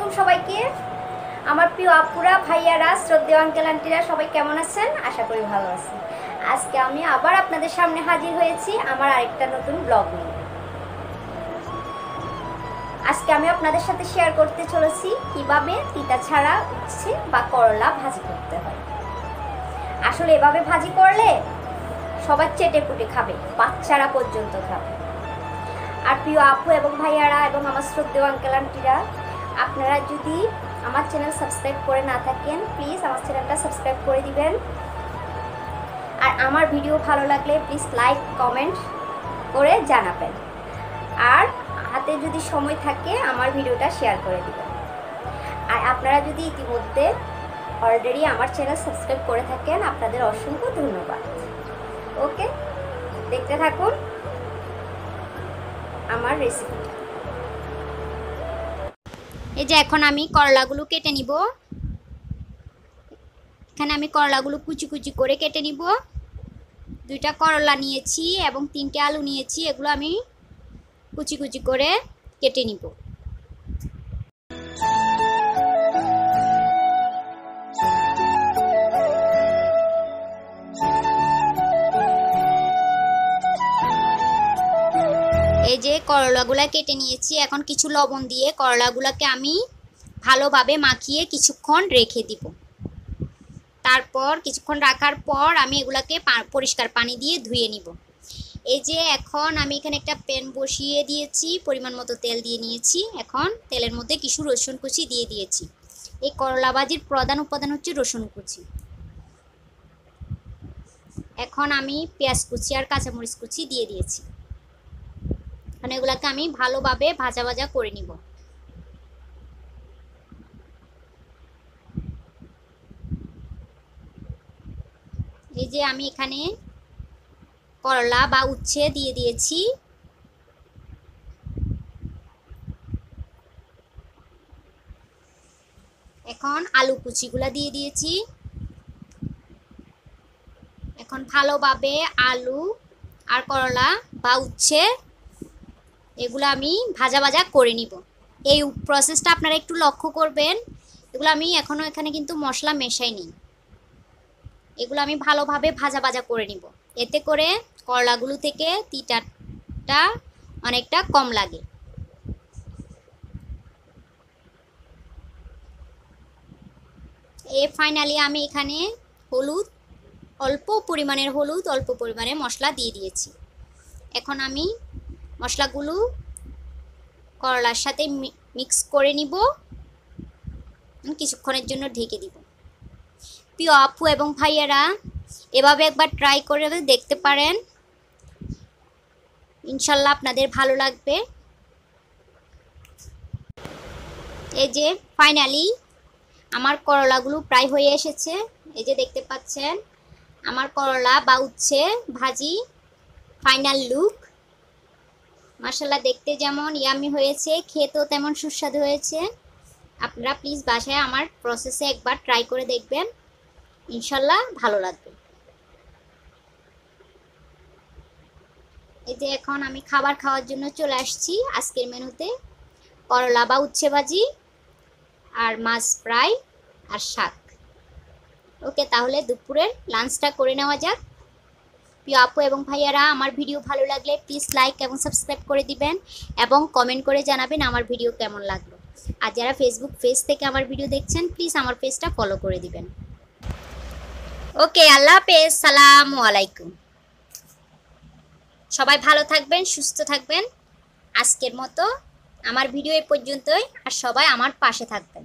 আলাইকুম সবাইকে। আমার প্রিয় আপুরা, ভাইয়ারা, শ্রদ্ধেয় আঙ্কেল আন্টিরা সবাই কেমন আছেন? আশা করি ভালো আছেন। আজকে আমি আবার আপনাদের সামনে হাজির হয়েছি আমার আরেকটা নতুন ব্লগ নিয়ে। আজকে আমি আপনাদের সাথে শেয়ার করতে চলেছি কিভাবে তিতা ছাড়া উচ্ছে বা করলা ভাজি করতে হয়। আসলে এভাবে ভাজি করলে সবাই চেটে পুটে খাবে, বাচ্চারা পর্যন্ত খাবে। আর প্রিয় আপু এবং ভাইয়ারা এবং আমার শ্রদ্ধেয় আঙ্কেল আন্টিরা, আপনারা যদি আমার চ্যানেল সাবস্ক্রাইব করে না থাকেন, প্লিজ আমার চ্যানেলটা সাবস্ক্রাইব করে দিবেন। আর আমার ভিডিও ভালো লাগলে প্লিজ লাইক কমেন্ট করে জানাবেন। আর হাতে যদি সময় থাকে আমার ভিডিওটা শেয়ার করে দিবেন। আর আপনারা যদি ইতিমধ্যে অলরেডি আমার চ্যানেল সাবস্ক্রাইব করে থাকেন, আপনাদের অসংখ্য ধন্যবাদ। ওকে, দেখতে থাকুন আমার রেসিপিটা। এই যে এখন আমি করলাগুলো কেটে নিব। এখানে আমি করলাগুলো কুচি কুচি করে কেটে নিব। 2টা করলা নিয়েছি এবং 3টে আলু নিয়েছি, এগুলো আমি কুচি কুচি করে কেটে নিব। এই যে করলাগুলা কেটে নিয়েছি, এখন কিছু লবণ দিয়ে করলাগুলাকে আমি ভালোভাবে মাখিয়ে কিছুক্ষণ রেখে দিব। তারপর কিছুক্ষণ রাখার পর আমি এগুলাকে পরিষ্কার পানি দিয়ে ধুয়ে নিব। এই যে এখন আমি এখানে একটা প্যান বসিয়ে দিয়েছি, পরিমাণ মতো তেল দিয়ে নিয়েছি। এখন তেলের মধ্যে কিছু রসুন কুচি দিয়ে দিয়েছি। এই করলা ভাজির প্রধান উপাদান হচ্ছে রসুন কুচি। এখন আমি পেঁয়াজ কুচি আর কাঁচামরিচ কুচি দিয়ে দিয়েছি। এখন এগুলাকে আমি ভালোভাবে ভাজা ভাজা করে নিব। এই যে আমি এখানে করলা বা উচ্ছে দিয়ে দিয়েছি। এখন আলু কুচিগুলা দিয়ে দিয়েছি। এখন ভালোভাবে আলু আর করলা বা উচ্ছে এগুলো আমি ভাজা ভাজা করে নিব। এই প্রসেসটা আপনারা একটু লক্ষ্য করবেন। এগুলো আমি এখনও এখানে কিন্তু মশলা মেশাইনি। এগুলো আমি ভালোভাবে ভাজা ভাজা করে নিব। এতে করে করলাগুলো থেকে তিতাটা অনেকটা কম লাগে। ফাইনালি আমি এখানে হলুদ, অল্প পরিমাণের হলুদ, অল্প পরিমাণের মশলা দিয়ে দিয়েছি। এখন আমি মশলাগুলো করলার সাথে মিক্স করে নিব, কিছুক্ষণের জন্য ঢেকে দিব। প্রিয় আপু এবং ভাইয়ারা, এভাবে একবার ট্রাই করে দেখতে পারেন, ইনশাল্লাহ আপনাদের ভালো লাগবে। এই যে ফাইনালি আমার করলাগুলো প্রায় হয়ে এসেছে। এই যে দেখতে পাচ্ছেন আমার করলা বা উচ্ছে ভাজি ফাইনাল লুক। মাশাআল্লাহ, দেখতে যেমন ইয়ামি হয়েছে, খেতেও তেমন সুস্বাদু হয়েছে। আপনারা প্লিজ বাসায় আমার প্রসেসে একবার ট্রাই করে দেখবেন, ইনশাল্লাহ ভালো লাগবে। এই যে এখন আমি খাবার খাওয়ার জন্য চলে আসছি। আজকের মেনুতে করলা বা উচ্ছে ভাজি আর মাছ ফ্রাই আর শাক। ওকে, তাহলে দুপুরের লাঞ্চটা করে নেওয়া যাক। প্রিয় আপু এবং ভাইয়ারা, আমার ভিডিও ভালো লাগলে প্লিজ লাইক এবং সাবস্ক্রাইব করে দিবেন এবং কমেন্ট করে জানাবেন আমার ভিডিও কেমন লাগলো। আর যারা ফেসবুক পেজ থেকে আমার ভিডিও দেখছেন, প্লিজ আমার পেজটা ফলো করে দিবেন। ওকে, আল্লাহ হাফেজ, সালামু আলাইকুম। সবাই ভালো থাকবেন, সুস্থ থাকবেন। আজকের মতো আমার ভিডিও এই পর্যন্তই। আর সবাই আমার পাশে থাকবেন।